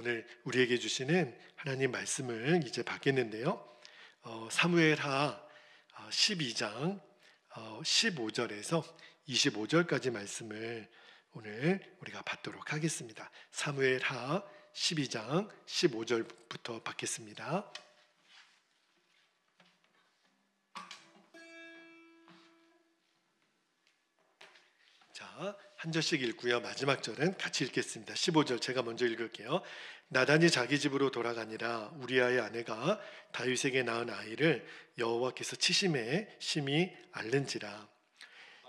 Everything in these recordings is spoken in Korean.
오늘 우리에게 주시는 하나님 말씀을 이제 받겠는데요. 사무엘하 12장 15절에서 25절까지 말씀을 오늘 우리가 받도록 하겠습니다. 사무엘하 12장 15절부터 받겠습니다. 자, 한 절씩 읽고요. 마지막 절은 같이 읽겠습니다. 15절 제가 먼저 읽을게요. 나단이 자기 집으로 돌아가니라. 우리아의 아내가 다윗에게 낳은 아이를 여호와께서 치심에 심히 앓는지라.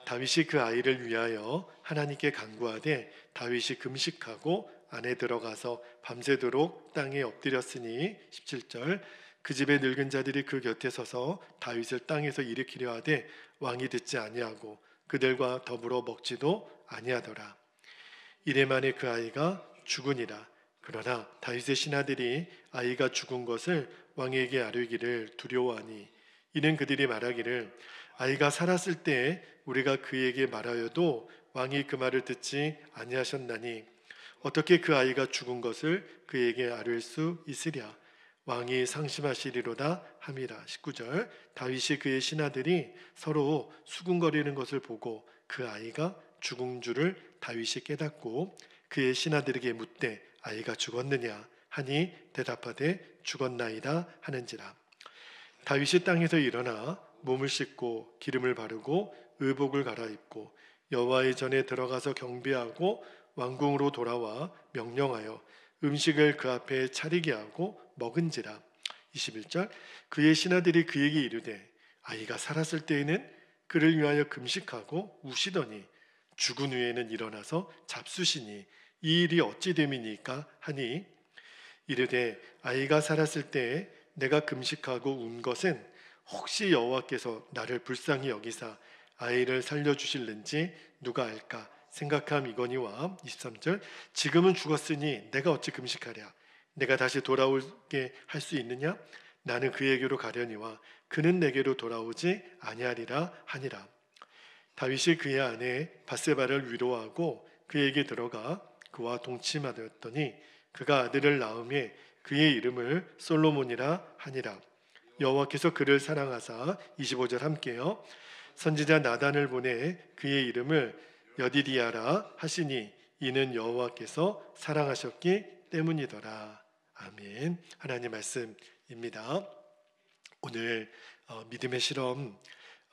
다윗이 그 아이를 위하여 하나님께 간구하되 다윗이 금식하고 안에 들어가서 밤새도록 땅에 엎드렸으니 17절 그 집의 늙은 자들이 그 곁에 서서 다윗을 땅에서 일으키려 하되 왕이 듣지 아니하고 그들과 더불어 먹지도 아니하더라. 이래 만에 그 아이가 죽으니라. 그러나 다윗의 신하들이 아이가 죽은 것을 왕에게 아뢰기를 두려워하니 이는 그들이 말하기를 아이가 살았을 때에 우리가 그에게 말하여도 왕이 그 말을 듣지 아니하셨나니 어떻게 그 아이가 죽은 것을 그에게 아뢰 수 있으랴. 왕이 상심하시리로다 함이라. 19절 다윗이 그의 신하들이 서로 수군거리는 것을 보고 그 아이가 죽은 줄을 다윗이 깨닫고 그의 신하들에게 묻되 아이가 죽었느냐 하니 대답하되 죽었나이다 하는지라. 다윗이 땅에서 일어나 몸을 씻고 기름을 바르고 의복을 갈아입고 여호와의 전에 들어가서 경배하고 왕궁으로 돌아와 명령하여 음식을 그 앞에 차리게 하고 먹은지라. 21절 그의 신하들이 그에게 이르되 아이가 살았을 때에는 그를 위하여 금식하고 우시더니 죽은 후에는 일어나서 잡수시니 이 일이 어찌 됨이니까 하니 이르되 아이가 살았을 때에 내가 금식하고 운 것은 혹시 여호와께서 나를 불쌍히 여기사 아이를 살려주실는지 누가 알까 생각함이거니와. 23절 지금은 죽었으니 내가 어찌 금식하랴. 내가 다시 돌아오게 할 수 있느냐. 나는 그에게로 가려니와 그는 내게로 돌아오지 아니하리라 하니라. 다윗이 그의 아내 밧세바를 위로하고 그에게 들어가 그와 동침하였더니 그가 아들을 낳음에 그의 이름을 솔로몬이라 하니라. 여호와께서 그를 사랑하사 25절 함께요. 선지자 나단을 보내 그의 이름을 여디디아라 하시니 이는 여호와께서 사랑하셨기 때문이더라. 아멘. 하나님 말씀입니다. 오늘 믿음의 실험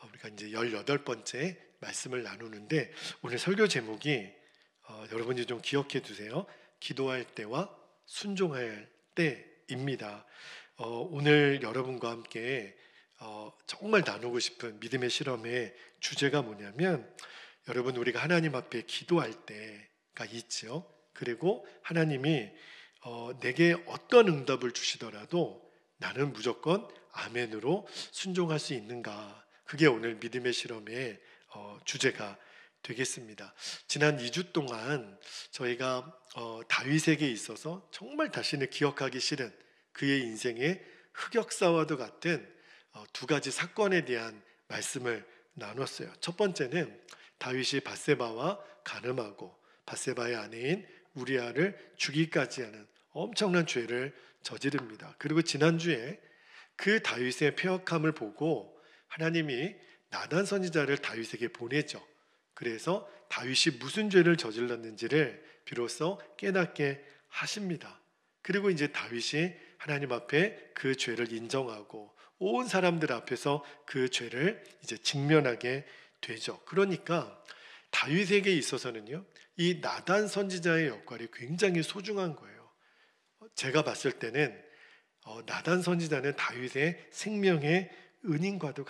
우리가 이제 18번째 말씀을 나누는데 오늘 설교 제목이 여러분이 좀 기억해 두세요. 기도할 때와 순종할 때입니다. 오늘 여러분과 함께 정말 나누고 싶은 믿음의 실험의 주제가 뭐냐면 여러분 우리가 하나님 앞에 기도할 때가 있죠. 그리고 하나님이 내게 어떤 응답을 주시더라도 나는 무조건 아멘으로 순종할 수 있는가. 그게 오늘 믿음의 실험의 주제가 되겠습니다. 지난 2주 동안 저희가 다윗에게 있어서 정말 다시는 기억하기 싫은 그의 인생의 흑역사와도 같은 두 가지 사건에 대한 말씀을 나눴어요. 첫 번째는 다윗이 밧세바와 간음하고 밧세바의 아내인 우리아를 죽이기까지 하는 엄청난 죄를 저지릅니다. 그리고 지난주에 그 다윗의 패역함을 보고 하나님이 나단 선지자를 다윗에게 보내죠. 그래서 다윗이 무슨 죄를 저질렀는지를 비로소 깨닫게 하십니다. 그리고 이제 다윗이 하나님 앞에 그 죄를 인정하고 온 사람들 앞에서 그 죄를 이제 직면하게 되죠. 그러니까 다윗에게 있어서는요, 이 나단 선지자의 역할이 굉장히 소중한 거예요. 제가 봤을 때는 나단 선지자는 다윗의 생명의 은인과도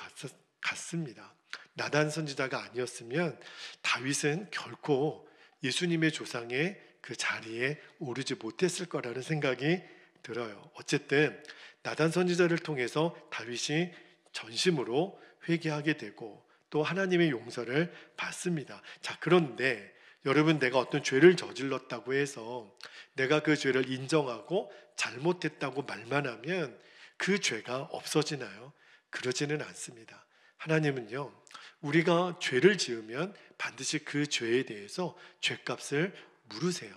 같습니다. 나단 선지자가 아니었으면 다윗은 결코 예수님의 조상의 그 자리에 오르지 못했을 거라는 생각이 들어요. 어쨌든 나단 선지자를 통해서 다윗이 전심으로 회개하게 되고 또 하나님의 용서를 받습니다. 자, 그런데 여러분 내가 어떤 죄를 저질렀다고 해서 내가 그 죄를 인정하고 잘못했다고 말만 하면 그 죄가 없어지나요? 그러지는 않습니다. 하나님은요, 우리가 죄를 지으면 반드시 그 죄에 대해서 죄값을 물으세요.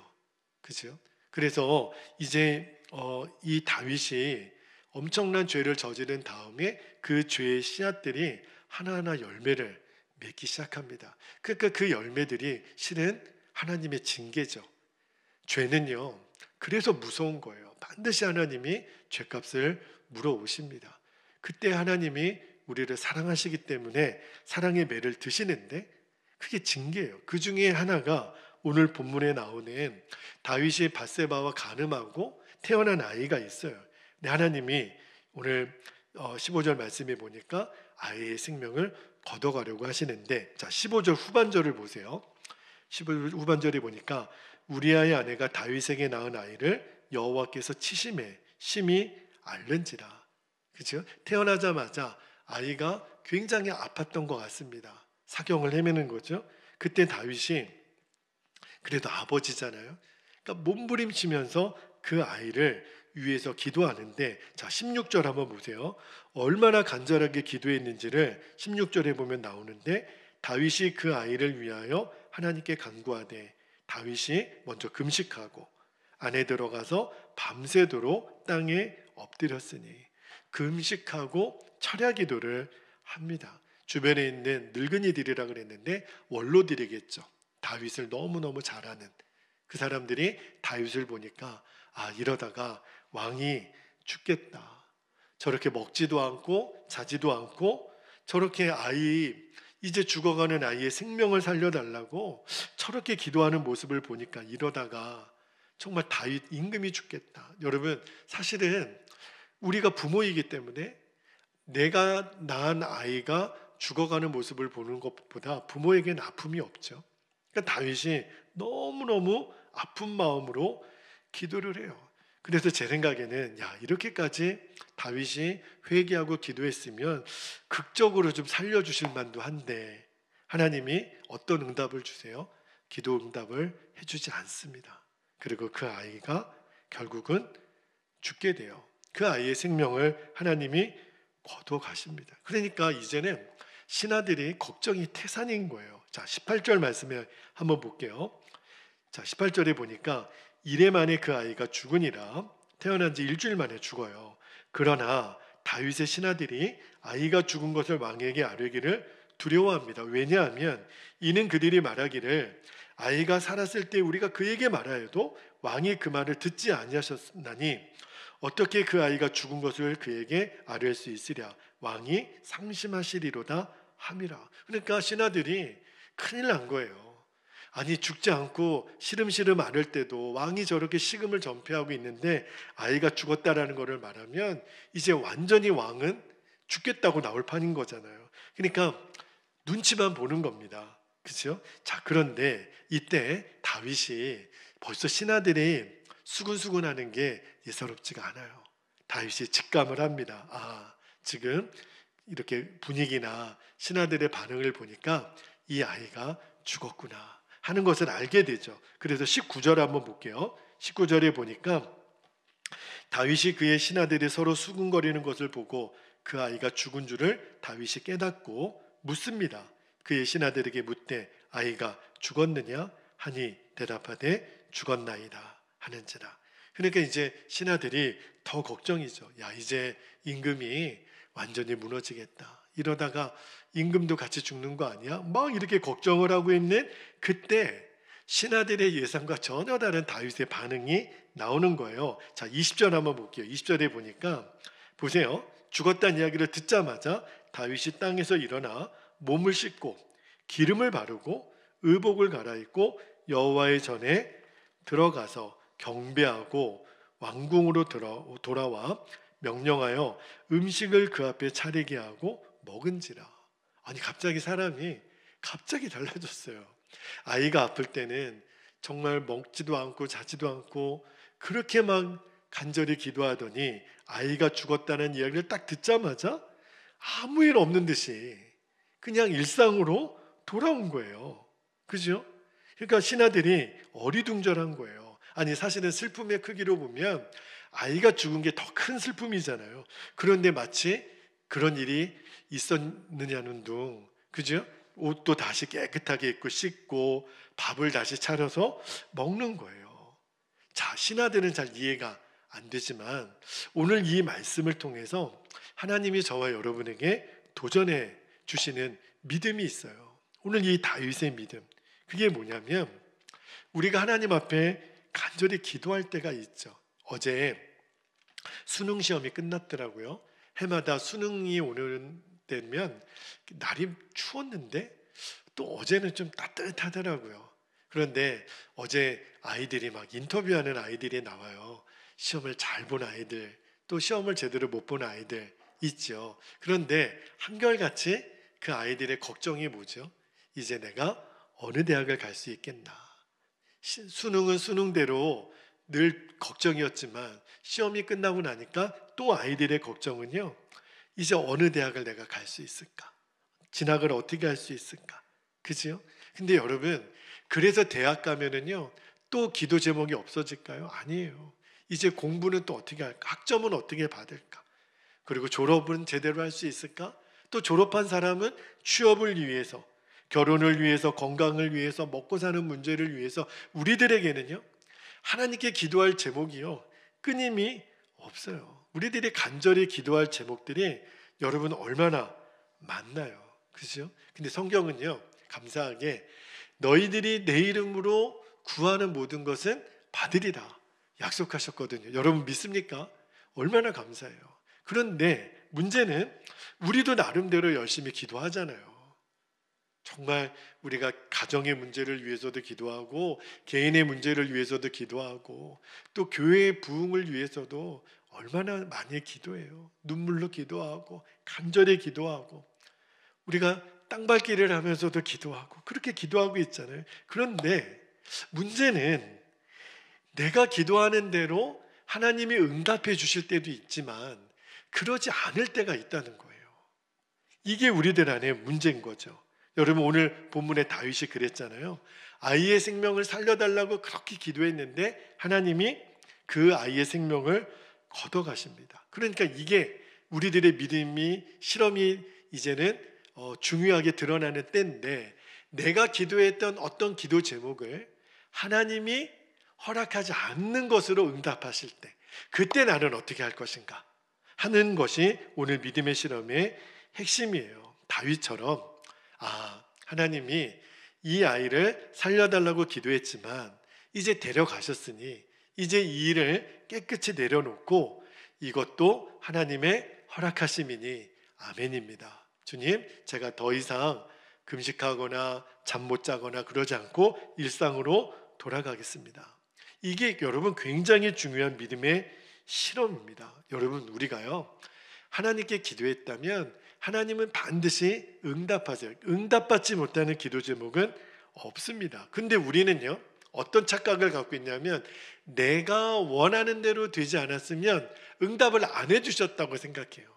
그죠? 그래서 이제 이 다윗이 엄청난 죄를 저지른 다음에 그 죄의 씨앗들이 하나하나 열매를 맺기 시작합니다. 그러니까 그 열매들이 실은 하나님의 징계죠. 죄는요, 그래서 무서운 거예요. 반드시 하나님이 죄값을 물어오십니다. 그때 하나님이 우리를 사랑하시기 때문에 사랑의 매를 드시는데 그게 징계예요. 그 중에 하나가 오늘 본문에 나오는 다윗이 밧세바와 간음하고 태어난 아이가 있어요. 근데 하나님이 오늘 15절 말씀에 보니까 아이의 생명을 걷어가려고 하시는데, 자 15절 후반절을 보세요. 15절 후반절에 보니까 우리아의 아내가 다윗에게 낳은 아이를 여호와께서 치심에 심히 앓는지라. 그렇죠? 태어나자마자 아이가 굉장히 아팠던 것 같습니다. 사경을 헤매는 거죠. 그때 다윗이 그래도 아버지잖아요. 그러니까 몸부림치면서 그 아이를 위해서 기도하는데, 자 16절 한번 보세요. 얼마나 간절하게 기도했는지를 16절에 보면 나오는데, 다윗이 그 아이를 위하여 하나님께 간구하되 다윗이 먼저 금식하고 안에 들어가서 밤새도록 땅에 엎드렸으니, 금식하고 철야 기도를 합니다. 주변에 있는 늙은이들이라 그랬는데 원로들이겠죠. 다윗을 너무너무 잘 아는 그 사람들이 다윗을 보니까 이러다가 왕이 죽겠다. 저렇게 먹지도 않고 자지도 않고 저렇게 이제 죽어가는 아이의 생명을 살려달라고 저렇게 기도하는 모습을 보니까 이러다가 정말 다윗 임금이 죽겠다. 여러분, 사실은 우리가 부모이기 때문에 내가 낳은 아이가 죽어가는 모습을 보는 것보다 부모에게는 아픔이 없죠. 그러니까 다윗이 너무너무 아픈 마음으로 기도를 해요. 그래서 제 생각에는 이렇게까지 다윗이 회개하고 기도했으면 극적으로 좀 살려주실 만도 한데 하나님이 어떤 응답을 주세요? 기도 응답을 해주지 않습니다. 그리고 그 아이가 결국은 죽게 돼요. 그 아이의 생명을 하나님이 거둬 가십니다. 그러니까 이제는 신하들이 걱정이 태산인 거예요. 자 18절 말씀에 한번 볼게요. 자 18절에 보니까 이래 만에 그 아이가 죽으니라. 태어난 지 일주일 만에 죽어요. 그러나 다윗의 신하들이 아이가 죽은 것을 왕에게 아뢰기를 두려워합니다. 왜냐하면 이는 그들이 말하기를 아이가 살았을 때 우리가 그에게 말하여도 왕이 그 말을 듣지 아니하셨나니 어떻게 그 아이가 죽은 것을 그에게 아뢰할 수 있으랴. 왕이 상심하시리로다 함이라. 그러니까 신하들이 큰일 난 거예요. 아니 죽지 않고 시름시름 앓을 때도 왕이 저렇게 식음을 전폐하고 있는데 아이가 죽었다라는 것을 말하면 이제 완전히 왕은 죽겠다고 나올 판인 거잖아요. 그러니까 눈치만 보는 겁니다. 그렇죠? 자, 그런데 이때 다윗이 벌써 신하들이 수군수군하는 게 예사롭지가 않아요. 다윗이 직감을 합니다. 지금 이렇게 분위기나 신하들의 반응을 보니까 이 아이가 죽었구나 하는 것을 알게 되죠. 그래서 19절 한번 볼게요. 19절에 보니까 다윗이 그의 신하들이 서로 수군거리는 것을 보고 그 아이가 죽은 줄을 다윗이 깨닫고 묻습니다. 그의 신하들에게 묻되 아이가 죽었느냐 하니 대답하되 죽었나이다 하는지라. 그러니까 이제 신하들이 더 걱정이죠. 이제 임금이 완전히 무너지겠다. 이러다가 임금도 같이 죽는 거 아니야? 막 이렇게 걱정을 하고 있는 그때 신하들의 예상과 전혀 다른 다윗의 반응이 나오는 거예요. 자, 20절 한번 볼게요. 20절에 보니까 보세요. 죽었다는 이야기를 듣자마자 다윗이 땅에서 일어나 몸을 씻고 기름을 바르고 의복을 갈아입고 여호와의 전에 들어가서 경배하고 왕궁으로 돌아와 명령하여 음식을 그 앞에 차리게 하고 먹은지라. 아니 갑자기 사람이 갑자기 달라졌어요. 아이가 아플 때는 정말 먹지도 않고 자지도 않고 그렇게 막 간절히 기도하더니 아이가 죽었다는 이야기를 딱 듣자마자 아무 일 없는 듯이 그냥 일상으로 돌아온 거예요. 그죠? 그러니까 신하들이 어리둥절한 거예요. 아니 사실은 슬픔의 크기로 보면 아이가 죽은 게 더 큰 슬픔이잖아요. 그런데 마치 그런 일이 있었느냐는 둥, 그죠? 옷도 다시 깨끗하게 입고 씻고 밥을 다시 차려서 먹는 거예요. 자, 신하들은 잘 이해가 안 되지만 오늘 이 말씀을 통해서 하나님이 저와 여러분에게 도전해 주시는 믿음이 있어요. 오늘 이 다윗의 믿음, 그게 뭐냐면 우리가 하나님 앞에 간절히 기도할 때가 있죠. 어제 수능 시험이 끝났더라고요. 해마다 수능이 오는 때면 날이 추웠는데 또 어제는 좀 따뜻하더라고요. 그런데 어제 아이들이 막 인터뷰하는 아이들이 나와요. 시험을 잘 본 아이들, 또 시험을 제대로 못 본 아이들 있죠. 그런데 한결같이 그 아이들의 걱정이 뭐죠? 이제 내가 어느 대학을 갈 수 있겠나. 수능은 수능대로 늘 걱정이었지만 시험이 끝나고 나니까 또 아이들의 걱정은요, 이제 어느 대학을 내가 갈 수 있을까? 진학을 어떻게 할 수 있을까? 그죠? 근데 여러분, 그래서 대학 가면은요, 또 기도 제목이 없어질까요? 아니에요. 이제 공부는 또 어떻게 할까? 학점은 어떻게 받을까? 그리고 졸업은 제대로 할 수 있을까? 또 졸업한 사람은 취업을 위해서, 결혼을 위해서, 건강을 위해서, 먹고 사는 문제를 위해서 우리들에게는요, 하나님께 기도할 제목이요, 끊임이 없어요. 우리들이 간절히 기도할 제목들이 여러분 얼마나 많나요? 그죠? 근데 성경은요, 감사하게 너희들이 내 이름으로 구하는 모든 것은 받으리라 약속하셨거든요. 여러분 믿습니까? 얼마나 감사해요. 그런데 문제는 우리도 나름대로 열심히 기도하잖아요. 정말 우리가 가정의 문제를 위해서도 기도하고 개인의 문제를 위해서도 기도하고 또 교회의 부흥을 위해서도 얼마나 많이 기도해요. 눈물로 기도하고 간절히 기도하고 우리가 땅밟기를 하면서도 기도하고 그렇게 기도하고 있잖아요. 그런데 문제는 내가 기도하는 대로 하나님이 응답해 주실 때도 있지만 그러지 않을 때가 있다는 거예요. 이게 우리들 안에 문제인 거죠. 여러분 오늘 본문에 다윗이 그랬잖아요. 아이의 생명을 살려달라고 그렇게 기도했는데 하나님이 그 아이의 생명을 걷어가십니다. 그러니까 이게 우리들의 믿음이 실험이 이제는 중요하게 드러나는 때인데 내가 기도했던 어떤 기도 제목을 하나님이 허락하지 않는 것으로 응답하실 때 그때 나는 어떻게 할 것인가 하는 것이 오늘 믿음의 실험의 핵심이에요. 다윗처럼 하나님이 이 아이를 살려달라고 기도했지만 이제 데려가셨으니 이제 이 일을 깨끗이 내려놓고 이것도 하나님의 허락하심이니 아멘입니다. 주님, 제가 더 이상 금식하거나 잠 못 자거나 그러지 않고 일상으로 돌아가겠습니다. 이게 여러분 굉장히 중요한 믿음의 실험입니다. 여러분 우리가요 하나님께 기도했다면 하나님은 반드시 응답하세요. 응답받지 못하는 기도 제목은 없습니다. 근데 우리는요 어떤 착각을 갖고 있냐면 내가 원하는 대로 되지 않았으면 응답을 안 해주셨다고 생각해요.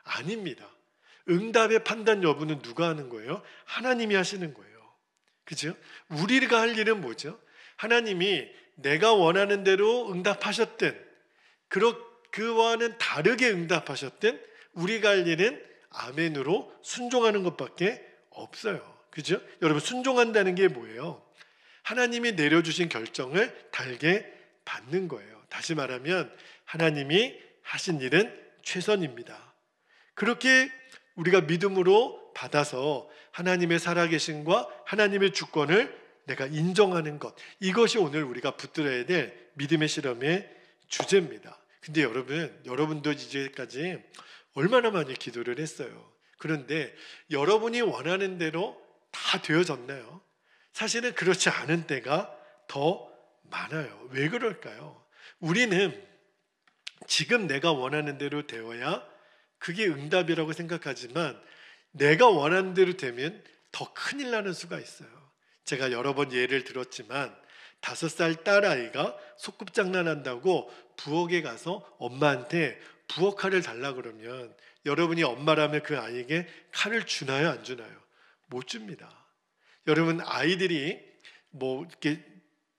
아닙니다. 응답의 판단 여부는 누가 하는 거예요? 하나님이 하시는 거예요. 그죠? 우리가 할 일은 뭐죠? 하나님이 내가 원하는 대로 응답하셨든 그와는 다르게 응답하셨든 우리가 할 일은 아멘으로 순종하는 것밖에 없어요. 그죠? 여러분 순종한다는 게 뭐예요? 하나님이 내려주신 결정을 달게 받는 거예요. 다시 말하면 하나님이 하신 일은 최선입니다. 그렇게 우리가 믿음으로 받아서 하나님의 살아계심과 하나님의 주권을 내가 인정하는 것, 이것이 오늘 우리가 붙들어야 될 믿음의 실험의 주제입니다. 근데 여러분도 이제까지 얼마나 많이 기도를 했어요. 그런데 여러분이 원하는 대로 다 되어졌나요? 사실은 그렇지 않은 때가 더 많아요. 왜 그럴까요? 우리는 지금 내가 원하는 대로 되어야 그게 응답이라고 생각하지만 내가 원하는 대로 되면 더 큰일 나는 수가 있어요. 제가 여러 번 예를 들었지만 5살 딸아이가 소꿉장난한다고 부엌에 가서 엄마한테 부엌 칼을 달라 그러면 여러분이 엄마라면 그 아이에게 칼을 주나요? 안 주나요? 못 줍니다. 여러분 아이들이 이렇게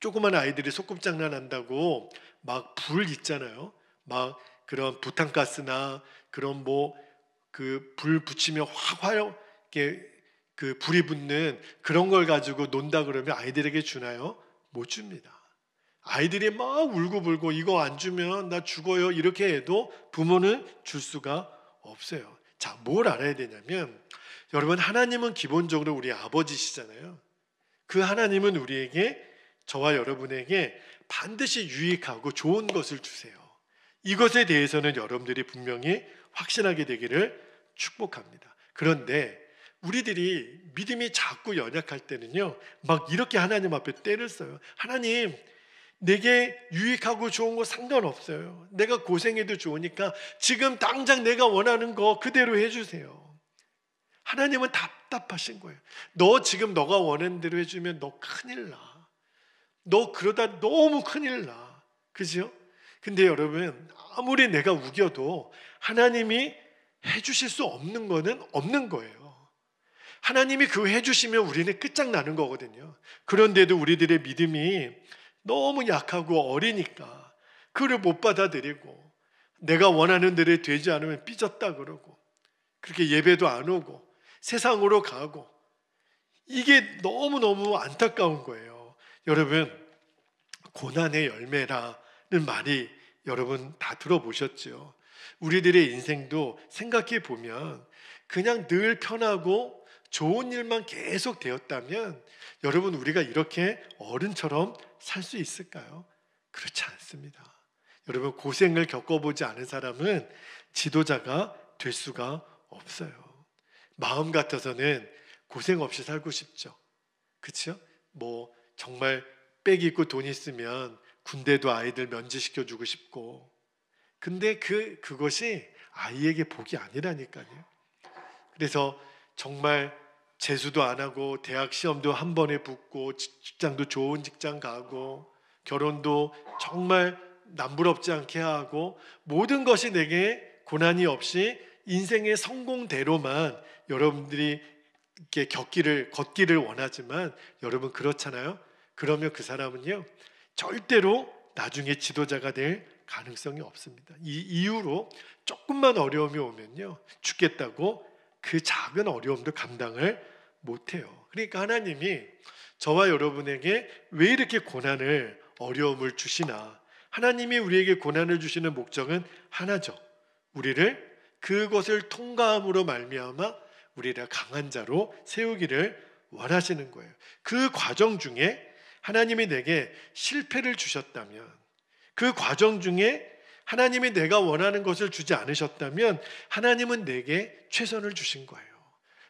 조그만 아이들이 소꿉장난한다고 막 불 있잖아요. 막 그런 부탄가스나 그런 그 불 붙이면 확 이렇게 그 불이 붙는 그런 걸 가지고 논다 그러면 아이들에게 주나요? 못 줍니다. 아이들이 막 울고불고 이거 안 주면 나 죽어요 이렇게 해도 부모는 줄 수가 없어요. 자, 뭘 알아야 되냐면 여러분, 하나님은 기본적으로 우리 아버지시잖아요. 그 하나님은 우리에게, 저와 여러분에게 반드시 유익하고 좋은 것을 주세요. 이것에 대해서는 여러분들이 분명히 확신하게 되기를 축복합니다. 그런데 우리들이 믿음이 자꾸 연약할 때는요, 막 이렇게 하나님 앞에 때를 써요. 하나님, 내게 유익하고 좋은 거 상관없어요. 내가 고생해도 좋으니까 지금 당장 내가 원하는 거 그대로 해주세요. 하나님은 답답하신 거예요. 너 지금 너가 원하는 대로 해주면 너 큰일 나. 너 그러다 너무 큰일 나. 그죠? 근데 여러분, 아무리 내가 우겨도 하나님이 해주실 수 없는 거는 없는 거예요. 하나님이 그거 해주시면 우리는 끝장나는 거거든요. 그런데도 우리들의 믿음이 너무 약하고 어리니까 그걸 못 받아들이고, 내가 원하는 대로 되지 않으면 삐졌다 그러고, 그렇게 예배도 안 오고 세상으로 가고, 이게 너무너무 안타까운 거예요. 여러분, 고난의 열매라는 말이 여러분 다 들어보셨죠? 우리들의 인생도 생각해 보면 그냥 늘 편하고 좋은 일만 계속 되었다면 여러분, 우리가 이렇게 어른처럼 살 수 있을까요? 그렇지 않습니다. 여러분, 고생을 겪어보지 않은 사람은 지도자가 될 수가 없어요. 마음 같아서는 고생 없이 살고 싶죠. 그렇죠? 뭐 정말 빽 있고 돈 있으면 군대도 아이들 면제시켜주고 싶고, 근데 그것이 아이에게 복이 아니라니까요. 그래서 정말 재수도 안 하고 대학 시험도 한 번에 붙고 직장도 좋은 직장 가고 결혼도 정말 남부럽지 않게 하고 모든 것이 내게 고난이 없이 인생의 성공대로만 여러분들이 이렇게 걷기를 원하지만, 여러분 그렇잖아요. 그러면 그 사람은요, 절대로 나중에 지도자가 될 가능성이 없습니다. 이 이유로 조금만 어려움이 오면요, 죽겠다고 그 작은 어려움도 감당을 못해요. 그러니까 하나님이 저와 여러분에게 왜 이렇게 고난을, 어려움을 주시나? 하나님이 우리에게 고난을 주시는 목적은 하나죠. 우리를 그것을 통과함으로 말미암아 우리를 강한 자로 세우기를 원하시는 거예요. 그 과정 중에 하나님이 내게 실패를 주셨다면, 그 과정 중에 하나님이 내가 원하는 것을 주지 않으셨다면 하나님은 내게 최선을 주신 거예요.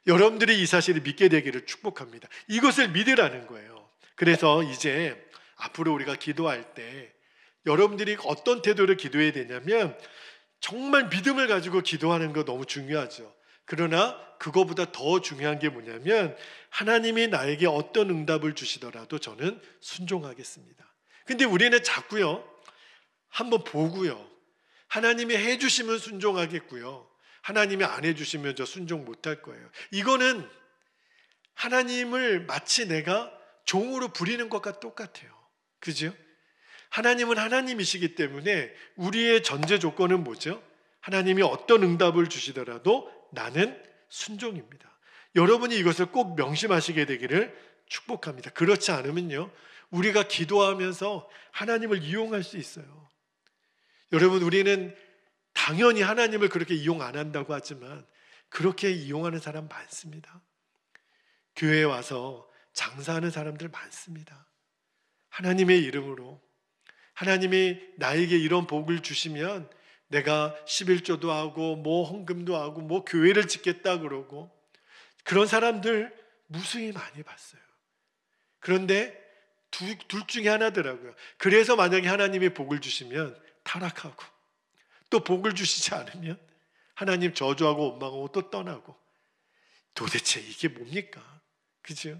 여러분들이 이 사실을 믿게 되기를 축복합니다. 이것을 믿으라는 거예요. 그래서 이제 앞으로 우리가 기도할 때 여러분들이 어떤 태도를 기도해야 되냐면, 정말 믿음을 가지고 기도하는 거 너무 중요하죠. 그러나 그거보다 더 중요한 게 뭐냐면, 하나님이 나에게 어떤 응답을 주시더라도 저는 순종하겠습니다. 근데 우리는 자꾸요, 한번 보고요, 하나님이 해주시면 순종하겠고요, 하나님이 안 해주시면 저 순종 못할 거예요. 이거는 하나님을 마치 내가 종으로 부리는 것과 똑같아요. 그죠? 하나님은 하나님이시기 때문에 우리의 전제 조건은 뭐죠? 하나님이 어떤 응답을 주시더라도 나는 순종입니다. 여러분이 이것을 꼭 명심하시게 되기를 축복합니다. 그렇지 않으면요, 우리가 기도하면서 하나님을 이용할 수 있어요. 여러분, 우리는 당연히 하나님을 그렇게 이용 안 한다고 하지만 그렇게 이용하는 사람 많습니다. 교회에 와서 장사하는 사람들 많습니다. 하나님의 이름으로 하나님이 나에게 이런 복을 주시면 내가 11조도 하고 뭐 헌금도 하고 뭐 교회를 짓겠다 그러고, 그런 사람들 무수히 많이 봤어요. 그런데 둘 중에 하나더라고요. 그래서 만약에 하나님이 복을 주시면 타락하고, 또 복을 주시지 않으면 하나님 저주하고 원망하고 또 떠나고, 도대체 이게 뭡니까? 그죠?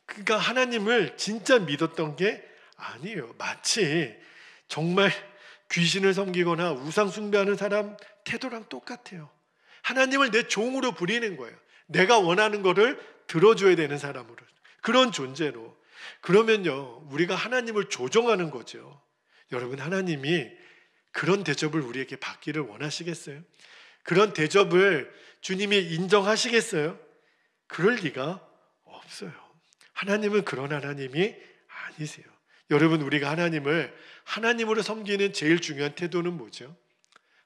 그러니까 하나님을 진짜 믿었던 게 아니에요. 마치 정말 귀신을 섬기거나 우상 숭배하는 사람 태도랑 똑같아요. 하나님을 내 종으로 부리는 거예요. 내가 원하는 거를 들어줘야 되는 사람으로, 그런 존재로. 그러면요, 우리가 하나님을 조종하는 거죠. 여러분, 하나님이 그런 대접을 우리에게 받기를 원하시겠어요? 그런 대접을 주님이 인정하시겠어요? 그럴 리가 없어요. 하나님은 그런 하나님이 아니세요. 여러분, 우리가 하나님을 하나님으로 섬기는 제일 중요한 태도는 뭐죠?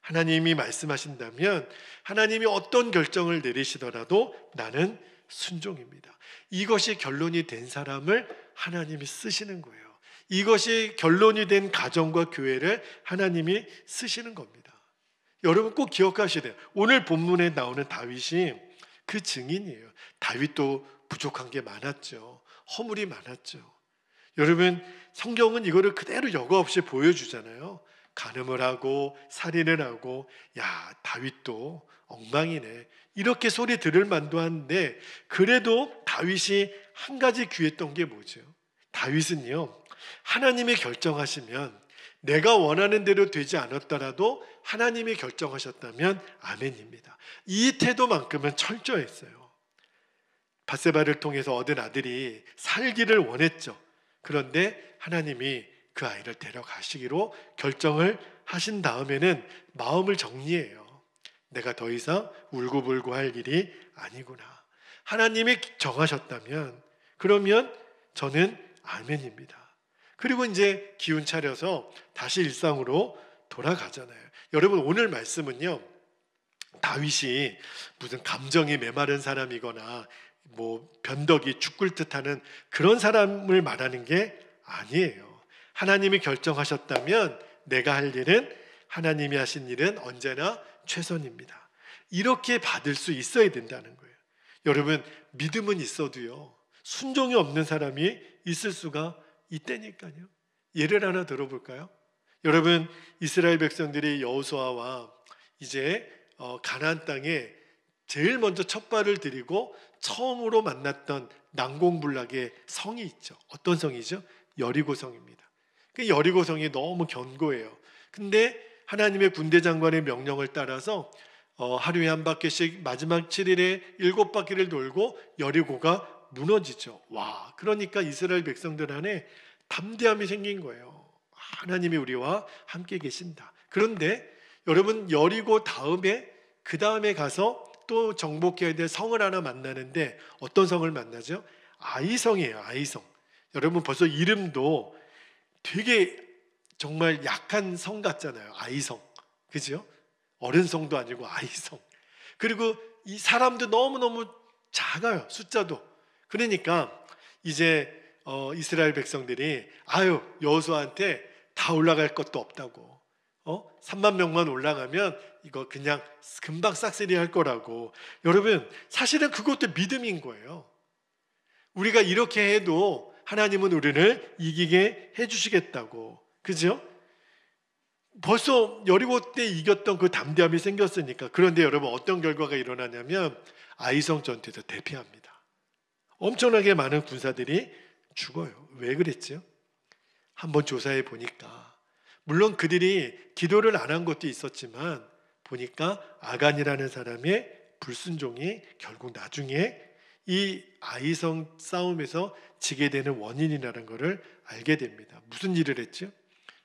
하나님이 말씀하신다면 하나님이 어떤 결정을 내리시더라도 나는 순종입니다. 이것이 결론이 된 사람을 하나님이 쓰시는 거예요. 이것이 결론이 된 가정과 교회를 하나님이 쓰시는 겁니다. 여러분 꼭 기억하셔야 돼요. 오늘 본문에 나오는 다윗이 그 증인이에요. 다윗도 부족한 게 많았죠. 허물이 많았죠. 여러분, 성경은 이거를 그대로 여과 없이 보여주잖아요. 간음을 하고 살인을 하고, 야, 다윗도 엉망이네, 이렇게 소리 들을 만도 한데, 그래도 다윗이 한 가지 귀했던 게 뭐죠? 다윗은요, 하나님이 결정하시면 내가 원하는 대로 되지 않았더라도 하나님이 결정하셨다면 아멘입니다. 이 태도만큼은 철저했어요. 밧세바를 통해서 얻은 아들이 살기를 원했죠. 그런데 하나님이 그 아이를 데려가시기로 결정을 하신 다음에는 마음을 정리해요. 내가 더 이상 울고불고 할 일이 아니구나. 하나님이 정하셨다면 그러면 저는 아멘입니다. 그리고 이제 기운 차려서 다시 일상으로 돌아가잖아요. 여러분, 오늘 말씀은요, 다윗이 무슨 감정이 메마른 사람이거나 뭐 변덕이 죽을 듯하는 그런 사람을 말하는 게 아니에요. 하나님이 결정하셨다면 내가 할 일은, 하나님이 하신 일은 언제나 최선입니다. 이렇게 받을 수 있어야 된다는 거예요. 여러분, 믿음은 있어도요, 순종이 없는 사람이 있을 수가 있다니까요. 예를 하나 들어볼까요? 여러분, 이스라엘 백성들이 여호수아와 이제 가나안 땅에 제일 먼저 첫 발을 들이고 처음으로 만났던 난공불락의 성이 있죠. 어떤 성이죠? 여리고 성입니다. 그 여리고 성이 너무 견고해요. 근데 하나님의 군대 장관의 명령을 따라서 하루에 한 바퀴씩 마지막 7일에 7바퀴를 돌고 여리고가 무너지죠. 와, 그러니까 이스라엘 백성들 안에 담대함이 생긴 거예요. 하나님이 우리와 함께 계신다. 그런데 여러분, 여리고 다음에 그 다음에 가서 또 정복해야 될 성을 하나 만나는데 어떤 성을 만나죠? 아이성이에요. 아이성. 여러분, 벌써 이름도 되게 정말 약한 성 같잖아요. 아이성. 그죠? 어른 성도 아니고 아이성. 그리고 이 사람도 너무너무 작아요. 숫자도. 그러니까 이제 이스라엘 백성들이 여호수아한테 다 올라갈 것도 없다고, 3만 명만 올라가면 이거 그냥 금방 싹쓸이 할 거라고. 여러분, 사실은 그것도 믿음인 거예요. 우리가 이렇게 해도 하나님은 우리를 이기게 해주시겠다고. 그죠? 벌써 여리고 때 이겼던 그 담대함이 생겼으니까. 그런데 여러분, 어떤 결과가 일어나냐면 아이성 전투에서 대피합니다. 엄청나게 많은 군사들이 죽어요. 왜 그랬죠? 한번 조사해 보니까, 물론 그들이 기도를 안 한 것도 있었지만 보니까 아간이라는 사람의 불순종이 결국 나중에 이 아이성 싸움에서 지게 되는 원인이라는 것을 알게 됩니다. 무슨 일을 했죠?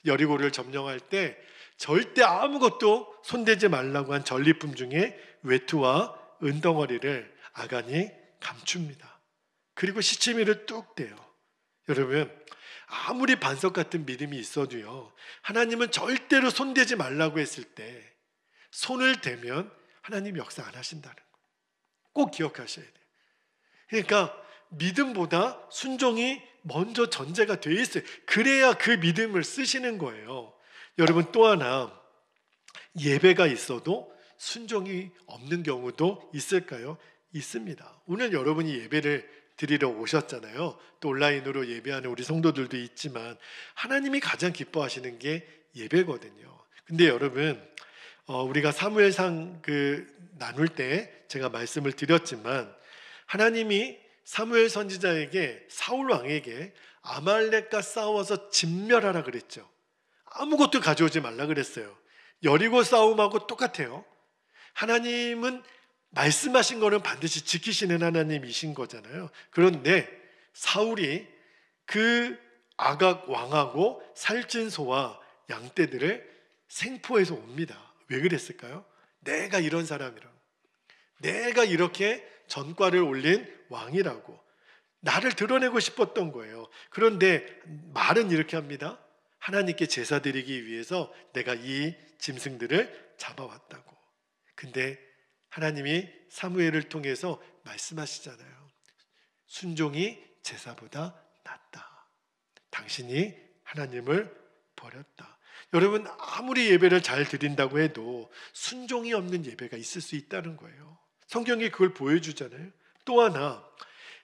여리고를 점령할 때 절대 아무것도 손대지 말라고 한 전리품 중에 외투와 은덩어리를 아간이 감춥니다. 그리고 시치미를 뚝 떼요. 여러분, 아무리 반석 같은 믿음이 있어도요, 하나님은 절대로 손대지 말라고 했을 때 손을 대면 하나님 역사 안 하신다는 거 꼭 기억하셔야 돼요. 그러니까 믿음보다 순종이 먼저 전제가 되어 있어요. 그래야 그 믿음을 쓰시는 거예요. 여러분, 또 하나, 예배가 있어도 순종이 없는 경우도 있을까요? 있습니다. 오늘 여러분이 예배를 드리러 오셨잖아요. 또 온라인으로 예배하는 우리 성도들도 있지만 하나님이 가장 기뻐하시는 게 예배거든요. 근데 여러분, 우리가 사무엘상 나눌 때 제가 말씀을 드렸지만 하나님이 사무엘 선지자에게, 사울 왕에게 아말렉과 싸워서 진멸하라 그랬죠. 아무것도 가져오지 말라 그랬어요. 여리고 싸움하고 똑같아요. 하나님은 말씀하신 거는 반드시 지키시는 하나님이신 거잖아요. 그런데 사울이 그 아각 왕하고 살찐 소와 양떼들을 생포해서 옵니다. 왜 그랬을까요? 내가 이런 사람이라고, 내가 이렇게 전과를 올린 왕이라고. 나를 드러내고 싶었던 거예요. 그런데 말은 이렇게 합니다. 하나님께 제사 드리기 위해서 내가 이 짐승들을 잡아왔다고. 근데 하나님이 사무엘을 통해서 말씀하시잖아요. 순종이 제사보다 낫다. 당신이 하나님을 버렸다. 여러분, 아무리 예배를 잘 드린다고 해도 순종이 없는 예배가 있을 수 있다는 거예요. 성경이 그걸 보여주잖아요. 또 하나,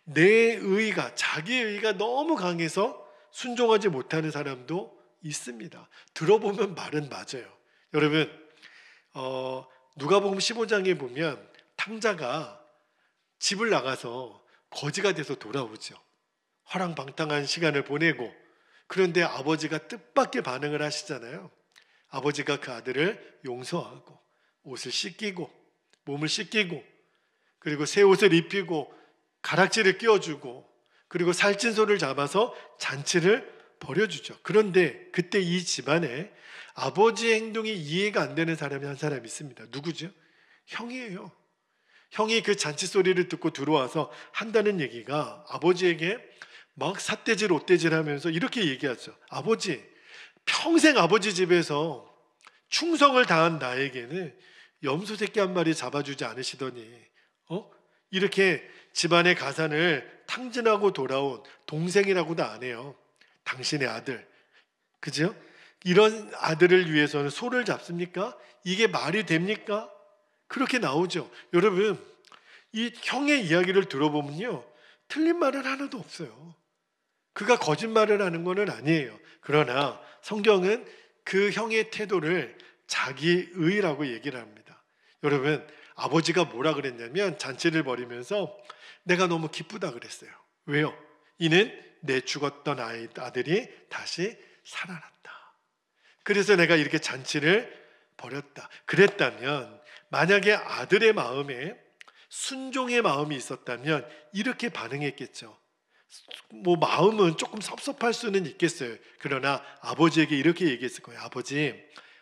내 의가, 자기의 의가 너무 강해서 순종하지 못하는 사람도 있습니다. 들어보면 말은 맞아요. 여러분, 누가복음 15장에 보면 탕자가 집을 나가서 거지가 돼서 돌아오죠. 허랑방탕한 시간을 보내고, 그런데 아버지가 뜻밖의 반응을 하시잖아요. 아버지가 그 아들을 용서하고 옷을 씻기고 몸을 씻기고 그리고 새 옷을 입히고 가락지를 끼워주고 그리고 살찐 소를 잡아서 잔치를 벌여주죠. 그런데 그때 이 집안에 아버지의 행동이 이해가 안 되는 사람이 한 사람 있습니다. 누구죠? 형이에요. 형이 그 잔치 소리를 듣고 들어와서 한다는 얘기가 아버지에게 막 삿대질 옷대질 하면서 이렇게 얘기하죠. 아버지, 평생 아버지 집에서 충성을 다한 나에게는 염소 새끼 한 마리 잡아주지 않으시더니 이렇게 집안의 가산을 탕진하고 돌아온 동생이라고도 안 해요. 당신의 아들, 그죠? 이런 아들을 위해서는 소를 잡습니까? 이게 말이 됩니까? 그렇게 나오죠. 여러분, 이 형의 이야기를 들어보면요, 틀린 말은 하나도 없어요. 그가 거짓말을 하는 것은 아니에요. 그러나 성경은 그 형의 태도를 자기의라고 얘기를 합니다. 여러분, 아버지가 뭐라 그랬냐면 잔치를 벌이면서 내가 너무 기쁘다 그랬어요. 왜요? 이는 내 죽었던 아들이 다시 살아났다. 그래서 내가 이렇게 잔치를 벌였다. 그랬다면 만약에 아들의 마음에 순종의 마음이 있었다면 이렇게 반응했겠죠. 뭐 마음은 조금 섭섭할 수는 있겠어요. 그러나 아버지에게 이렇게 얘기했을 거예요.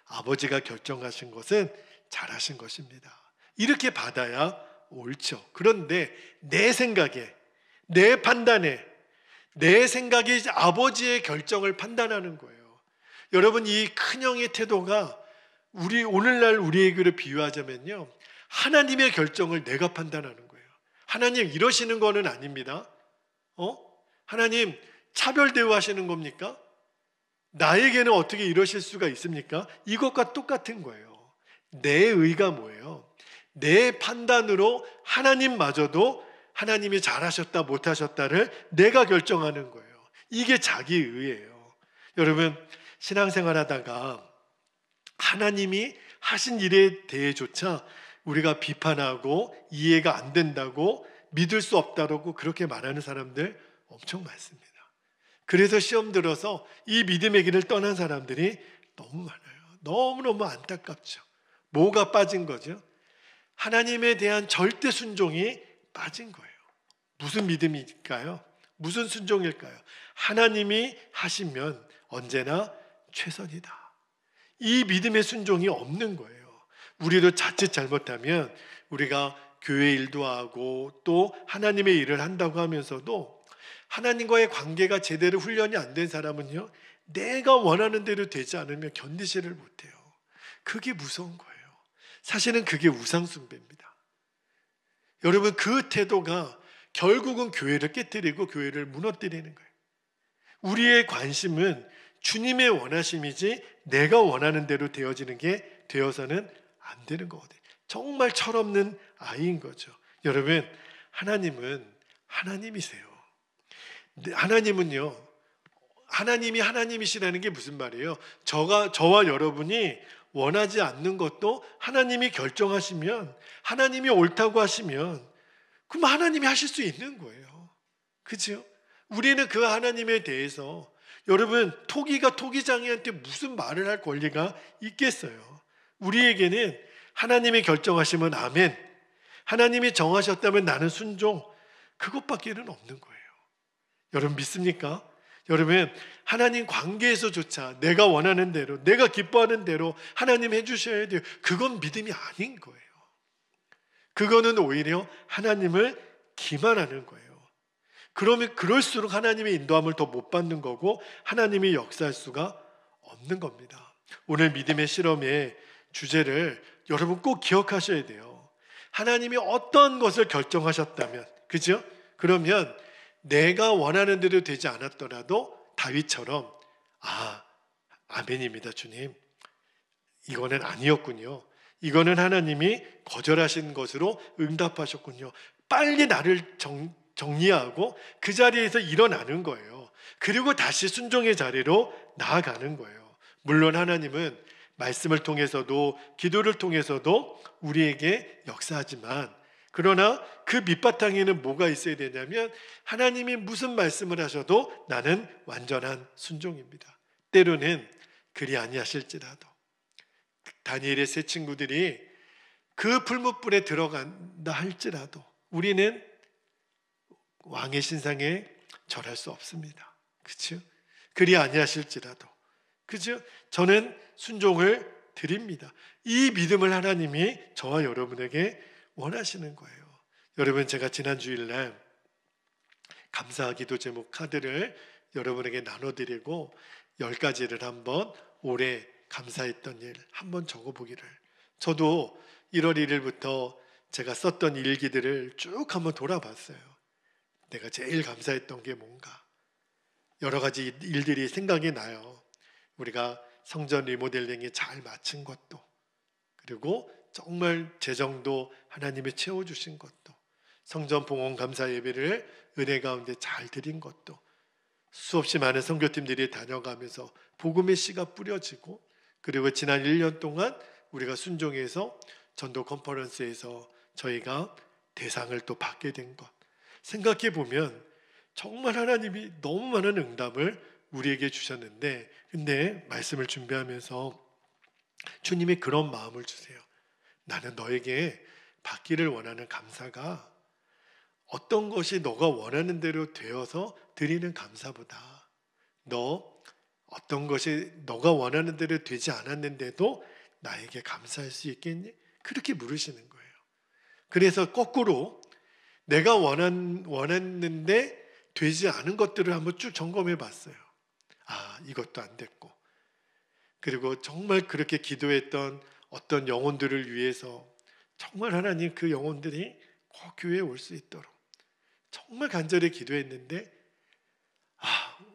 아버지가 결정하신 것은 잘하신 것입니다. 이렇게 받아야 옳죠. 그런데 내 생각에, 내 판단에, 내 생각이 아버지의 결정을 판단하는 거예요. 여러분, 이 큰형의 태도가 오늘날 우리에게로 비유하자면요, 하나님의 결정을 내가 판단하는 거예요. 하나님 이러시는 거는 아닙니다. 하나님 차별 대우하시는 겁니까? 나에게는 어떻게 이러실 수가 있습니까? 이것과 똑같은 거예요. 내 의가 뭐예요? 내 판단으로 하나님마저도 하나님이 잘하셨다 못하셨다를 내가 결정하는 거예요. 이게 자기 의예요. 여러분, 신앙생활 하다가 하나님이 하신 일에 대해조차 우리가 비판하고 이해가 안 된다고 믿을 수 없다고 그렇게 말하는 사람들 엄청 많습니다. 그래서 시험 들어서 이 믿음의 길을 떠난 사람들이 너무 많아요. 너무너무 안타깝죠. 뭐가 빠진 거죠? 하나님에 대한 절대 순종이 빠진 거예요. 무슨 믿음일까요? 무슨 순종일까요? 하나님이 하시면 언제나 최선이다. 이 믿음의 순종이 없는 거예요. 우리도 자칫 잘못하면 우리가 교회 일도 하고 또 하나님의 일을 한다고 하면서도 하나님과의 관계가 제대로 훈련이 안 된 사람은요, 내가 원하는 대로 되지 않으면 견디지를 못해요. 그게 무서운 거예요. 사실은 그게 우상숭배입니다. 여러분, 그 태도가 결국은 교회를 깨뜨리고 교회를 무너뜨리는 거예요. 우리의 관심은 주님의 원하심이지 내가 원하는 대로 되어지는 게 되어서는 안 되는 거거든요. 정말 철없는 아이인 거죠. 여러분, 하나님은 하나님이세요. 하나님은요, 하나님이 하나님이시라는 게 무슨 말이에요? 저와 여러분이 원하지 않는 것도 하나님이 결정하시면, 하나님이 옳다고 하시면 그럼 하나님이 하실 수 있는 거예요. 그렇죠? 우리는 그 하나님에 대해서, 여러분, 토기가 토기장이한테 무슨 말을 할 권리가 있겠어요? 우리에게는 하나님이 결정하시면 아멘, 하나님이 정하셨다면 나는 순종, 그것밖에는 없는 거예요. 여러분, 믿습니까? 여러분, 하나님 관계에서조차 내가 원하는 대로, 내가 기뻐하는 대로 하나님 해주셔야 돼요. 그건 믿음이 아닌 거예요. 그거는 오히려 하나님을 기만하는 거예요. 그러면 그럴수록 하나님의 인도함을 더 못 받는 거고 하나님이 역사할 수가 없는 겁니다. 오늘 믿음의 실험의 주제를 여러분 꼭 기억하셔야 돼요. 하나님이 어떤 것을 결정하셨다면, 그죠? 그러면 내가 원하는 대로 되지 않았더라도 다윗처럼 아멘입니다, 주님. 이거는 아니었군요. 이거는 하나님이 거절하신 것으로 응답하셨군요. 빨리 나를 정리하고 그 자리에서 일어나는 거예요. 그리고 다시 순종의 자리로 나아가는 거예요. 물론 하나님은 말씀을 통해서도 기도를 통해서도 우리에게 역사하지만, 그러나 그 밑바탕에는 뭐가 있어야 되냐면 하나님이 무슨 말씀을 하셔도 나는 완전한 순종입니다. 때로는 그리 아니하실지라도 다니엘의 세 친구들이 그 풀무불에 들어간다 할지라도 우리는 왕의 신상에 절할 수 없습니다. 그렇죠? 그리 아니하실지라도, 그죠? 저는 순종을 드립니다. 이 믿음을 하나님이 저와 여러분에게 원하시는 거예요. 여러분, 제가 지난 주일날 감사기도 제목 카드를 여러분에게 나눠드리고 10가지를 한번 올해 감사했던 일 한번 적어보기를, 저도 1월 1일부터 제가 썼던 일기들을 쭉 한번 돌아봤어요. 내가 제일 감사했던 게 뭔가, 여러 가지 일들이 생각이 나요. 우리가 성전 리모델링이 잘 마친 것도, 그리고 정말 재정도 하나님이 채워주신 것도, 성전 봉헌 감사 예배를 은혜 가운데 잘 드린 것도, 수없이 많은 선교팀들이 다녀가면서 복음의 씨가 뿌려지고, 그리고 지난 1년 동안 우리가 순종해서 전도 컨퍼런스에서 저희가 대상을 또 받게 된 것, 생각해 보면 정말 하나님이 너무 많은 응답을 우리에게 주셨는데, 근데 말씀을 준비하면서 주님이 그런 마음을 주세요. 나는 너에게 받기를 원하는 감사가 어떤 것이 너가 원하는 대로 되어서 드리는 감사보다, 어떤 것이 너가 원하는 대로 되지 않았는데도 나에게 감사할 수 있겠니? 그렇게 물으시는 거예요. 그래서 거꾸로 내가 원했는데 되지 않은 것들을 한번 쭉 점검해 봤어요. 이것도 안 됐고, 그리고 정말 그렇게 기도했던 어떤 영혼들을 위해서 정말 하나님 그 영혼들이 꼭 교회에 올 수 있도록 정말 간절히 기도했는데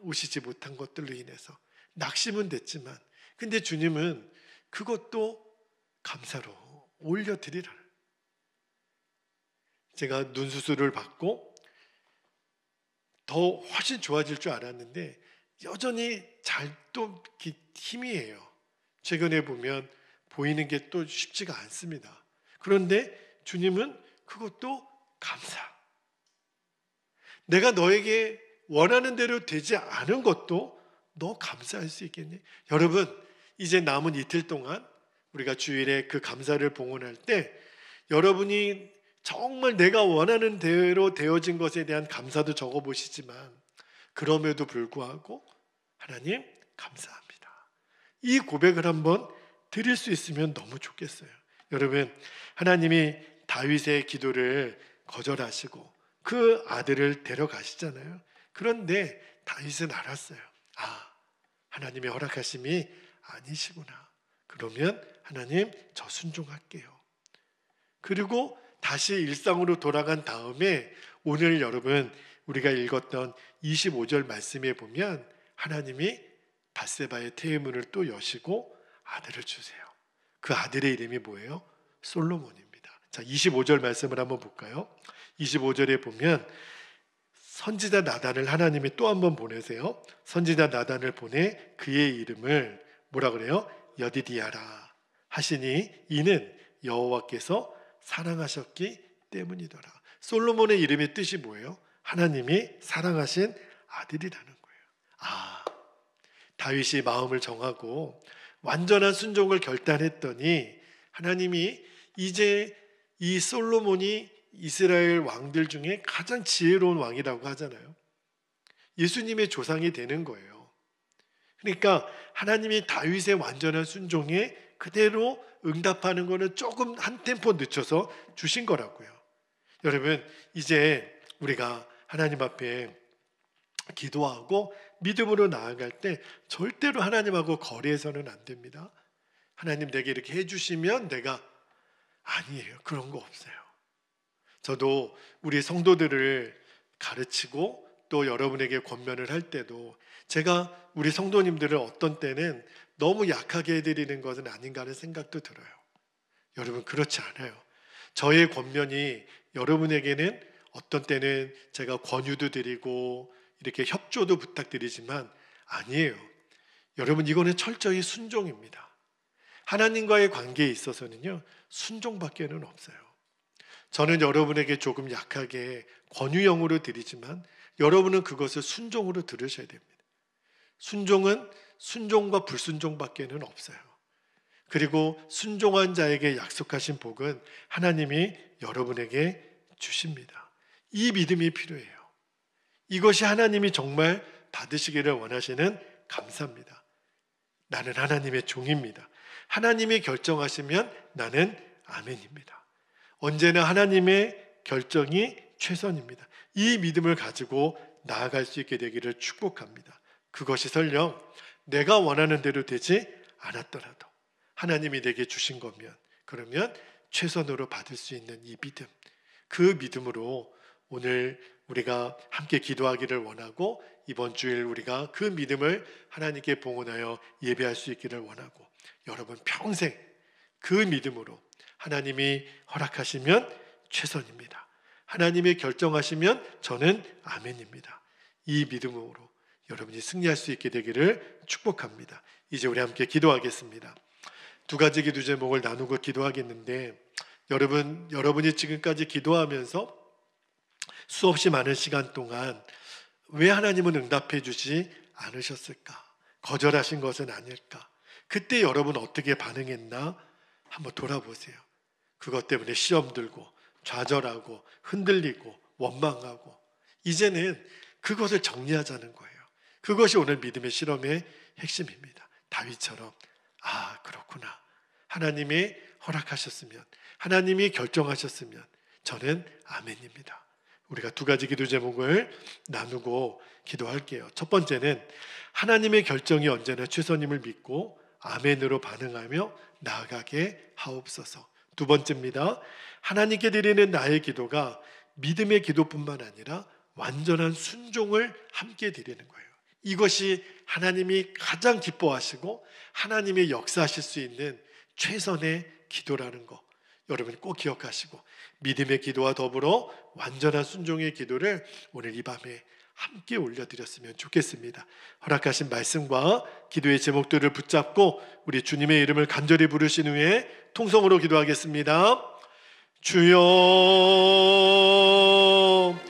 오시지 못한 것들로 인해서 낙심은 됐지만, 근데 주님은 그것도 감사로 올려드리라. 제가 눈 수술을 받고 더 훨씬 좋아질 줄 알았는데 여전히 잘 또 희미해요. 최근에 보면 보이는 게 또 쉽지가 않습니다. 그런데 주님은 그것도 감사. 내가 너에게 원하는 대로 되지 않은 것도 너 감사할 수 있겠니? 여러분, 이제 남은 이틀 동안 우리가 주일에 그 감사를 봉헌할 때 여러분이 정말 내가 원하는 대로 되어진 것에 대한 감사도 적어보시지만, 그럼에도 불구하고 하나님 감사합니다, 이 고백을 한번 드릴 수 있으면 너무 좋겠어요. 여러분, 하나님이 다윗의 기도를 거절하시고 그 아들을 데려가시잖아요. 그런데 다윗은 알았어요. 하나님의 허락하심이 아니시구나. 그러면 하나님, 저 순종할게요. 그리고 다시 일상으로 돌아간 다음에 오늘 여러분 우리가 읽었던 25절 말씀에 보면 하나님이 밧세바의 태의문을 또 여시고 아들을 주세요. 그 아들의 이름이 뭐예요? 솔로몬입니다. 자, 25절 말씀을 한번 볼까요? 25절에 보면 선지자 나단을 하나님이 또 한 번 보내세요. 선지자 나단을 보내 그의 이름을 뭐라 그래요? 여디디아라 하시니 이는 여호와께서 사랑하셨기 때문이더라. 솔로몬의 이름의 뜻이 뭐예요? 하나님이 사랑하신 아들이라는 거예요. 다윗이 마음을 정하고 완전한 순종을 결단했더니 하나님이 이제 이 솔로몬이 이스라엘 왕들 중에 가장 지혜로운 왕이라고 하잖아요. 예수님의 조상이 되는 거예요. 그러니까 하나님이 다윗의 완전한 순종에 그대로 응답하는 거는 조금 한 템포 늦춰서 주신 거라고요. 여러분, 이제 우리가 하나님 앞에 기도하고 믿음으로 나아갈 때 절대로 하나님하고 거리해서는 안 됩니다. 하나님 내게 이렇게 해주시면 내가, 아니에요. 그런 거 없어요. 저도 우리 성도들을 가르치고 또 여러분에게 권면을 할 때도 제가 우리 성도님들을 어떤 때는 너무 약하게 해드리는 것은 아닌가 하는 생각도 들어요. 여러분, 그렇지 않아요. 저의 권면이 여러분에게는 어떤 때는 제가 권유도 드리고 이렇게 협조도 부탁드리지만 아니에요. 여러분, 이거는 철저히 순종입니다. 하나님과의 관계에 있어서는요, 순종밖에는 없어요. 저는 여러분에게 조금 약하게 권유형으로 드리지만 여러분은 그것을 순종으로 들으셔야 됩니다. 순종은 순종과 불순종밖에는 없어요. 그리고 순종한 자에게 약속하신 복은 하나님이 여러분에게 주십니다. 이 믿음이 필요해요. 이것이 하나님이 정말 받으시기를 원하시는 감사입니다. 나는 하나님의 종입니다. 하나님이 결정하시면 나는 아멘입니다. 언제나 하나님의 결정이 최선입니다. 이 믿음을 가지고 나아갈 수 있게 되기를 축복합니다. 그것이 설령 내가 원하는 대로 되지 않았더라도 하나님이 내게 주신 거면 그러면 최선으로 받을 수 있는 이 믿음, 그 믿음으로 오늘 우리가 함께 기도하기를 원하고 이번 주일 우리가 그 믿음을 하나님께 봉헌하여 예배할 수 있기를 원하고 여러분 평생 그 믿음으로 하나님이 허락하시면 최선입니다. 하나님이 결정하시면 저는 아멘입니다. 이 믿음으로 여러분이 승리할 수 있게 되기를 축복합니다. 이제 우리 함께 기도하겠습니다. 두 가지 기도 제목을 나누고 기도하겠는데 여러분이 지금까지 기도하면서 수없이 많은 시간 동안 왜 하나님은 응답해 주지 않으셨을까? 거절하신 것은 아닐까? 그때 여러분 어떻게 반응했나? 한번 돌아보세요. 그것 때문에 시험 들고 좌절하고 흔들리고 원망하고 이제는 그것을 정리하자는 거예요. 그것이 오늘 믿음의 실험의 핵심입니다. 다윗처럼 그렇구나. 하나님이 허락하셨으면 하나님이 결정하셨으면 저는 아멘입니다. 우리가 두 가지 기도 제목을 나누고 기도할게요. 첫 번째는 하나님의 결정이 언제나 최선임을 믿고 아멘으로 반응하며 나아가게 하옵소서. 두 번째입니다. 하나님께 드리는 나의 기도가 믿음의 기도뿐만 아니라 완전한 순종을 함께 드리는 거예요. 이것이 하나님이 가장 기뻐하시고 하나님이 역사하실 수 있는 최선의 기도라는 거 여러분 꼭 기억하시고 믿음의 기도와 더불어 완전한 순종의 기도를 오늘 이 밤에 함께 올려드렸으면 좋겠습니다. 허락하신 말씀과 기도의 제목들을 붙잡고 우리 주님의 이름을 간절히 부르신 후에 통성으로 기도하겠습니다. 주여